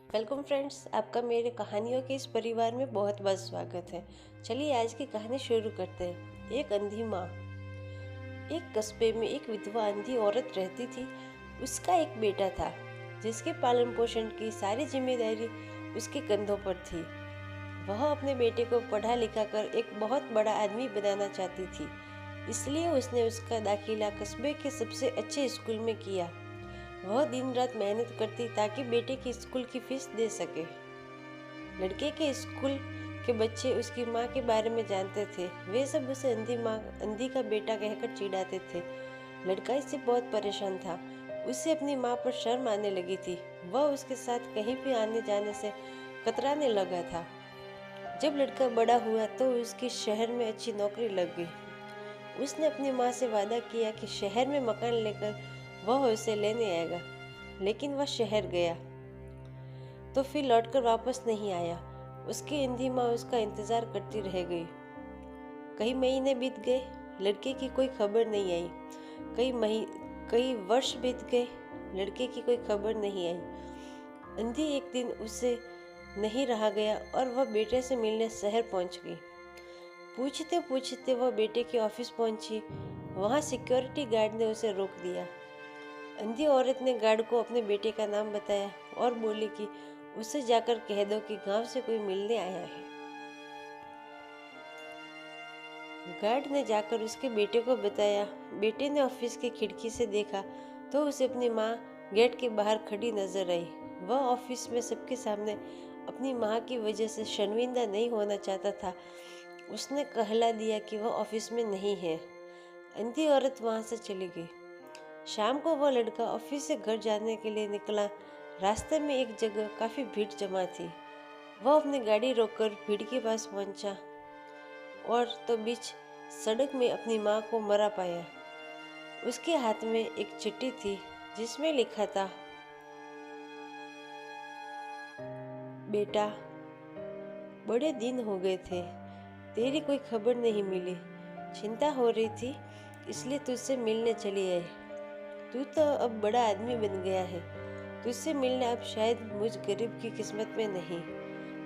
Welcome friends, आपका मेरे कहानियों के इस परिवार में बहुत बहुत स्वागत है। चलिए आज की कहानी शुरू करते हैं। एक अंधी माँ। एक कस्बे में एक विधवा अंधी औरत रहती थी। उसका एक बेटा था जिसके पालन पोषण की सारी जिम्मेदारी उसके कंधों पर थी। वह अपने बेटे को पढ़ा लिखा कर एक बहुत बड़ा आदमी बनाना चाहती थी, इसलिए उसने उसका दाखिला कस्बे के सबसे अच्छे स्कूल में किया। वह दिन रात मेहनत करती ताकि बेटे की स्कूल की फीस दे सके। लड़के के स्कूल के बच्चे उसकी माँ के बारे में जानते थे। वे सब उसे अंधी का बेटा कहकर चिढ़ाते थे। लड़का इससे बहुत परेशान था। उसे अपनी माँ पर शर्म आने लगी थी। वह उसके साथ कहीं भी आने जाने से कतराने लगा था। जब लड़का बड़ा हुआ तो उसकी शहर में अच्छी नौकरी लग गई। उसने अपनी माँ से वादा किया कि शहर में मकान लेकर वह उसे लेने आएगा, लेकिन वह शहर गया तो फिर लौटकर वापस नहीं आया। उसकी अंधी माँ उसका इंतजार करती रह गई। कई महीने बीत गए, लड़के की कोई खबर नहीं आई। कई वर्ष बीत गए, लड़के की कोई खबर नहीं आई। अंधी एक दिन उसे नहीं रहा गया और वह बेटे से मिलने शहर पहुंच गई। पूछते पूछते वह बेटे के ऑफिस पहुंची। वहां सिक्योरिटी गार्ड ने उसे रोक दिया। अंधी औरत ने गार्ड को अपने बेटे का नाम बताया और बोली कि उसे जाकर कह दो कि गांव से कोई मिलने आया है। गार्ड ने जाकर उसके बेटे को बताया। बेटे ने ऑफिस की खिड़की से देखा तो उसे अपनी माँ गेट के बाहर खड़ी नजर आई। वह ऑफिस में सबके सामने अपनी माँ की वजह से शर्मिंदा नहीं होना चाहता था। उसने कहला दिया कि वह ऑफिस में नहीं है। अंधी औरत वहां से चली गई। शाम को वह लड़का ऑफिस से घर जाने के लिए निकला। रास्ते में एक जगह काफी भीड़ जमा थी। वह अपनी गाड़ी रोककर भीड़ के पास पहुंचा और तो बीच सड़क में अपनी माँ को मरा पाया। उसके हाथ में एक चिट्ठी थी जिसमें लिखा था, बेटा, बड़े दिन हो गए थे, तेरी कोई खबर नहीं मिली। चिंता हो रही थी, इसलिए तुझसे मिलने चली आई। तू तो अब बड़ा आदमी बन गया है। तुझसे मिलना अब शायद मुझ गरीब की किस्मत में नहीं,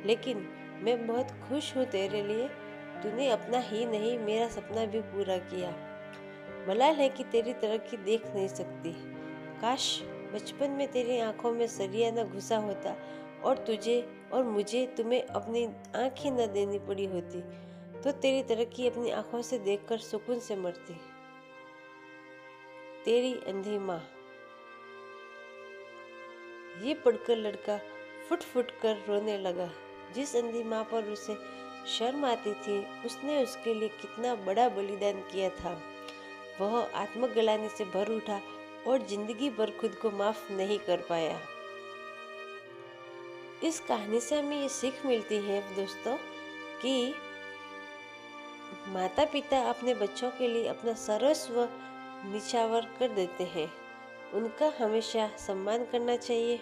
लेकिन मैं बहुत खुश हूँ तेरे लिए। तूने अपना ही नहीं मेरा सपना भी पूरा किया। मलाल है कि तेरी तरक्की देख नहीं सकती। काश बचपन में तेरी आंखों में सरिया न घुसा होता और तुझे और मुझे तुम्हें अपनी आँख ही न देनी पड़ी होती, तो तेरी तरक्की अपनी आंखों से देखकर सुकून से मरती। तेरी अंधी माँ। ये पढ़कर लड़का फुट फुट कर रोने लगा। जिस अंधी माँ पर उसे शर्म आती थी, उसने उसके लिए कितना बड़ा बलिदान किया था। वह आत्मग्लानि से भर उठा और जिंदगी भर खुद को माफ नहीं कर पाया। इस कहानी से हमें ये सीख मिलती है दोस्तों कि माता पिता अपने बच्चों के लिए अपना सर्वस्व निछावर कर देते हैं। उनका हमेशा सम्मान करना चाहिए,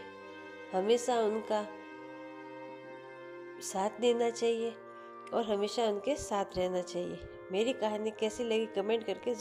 हमेशा उनका साथ देना चाहिए और हमेशा उनके साथ रहना चाहिए। मेरी कहानी कैसी लगी कमेंट करके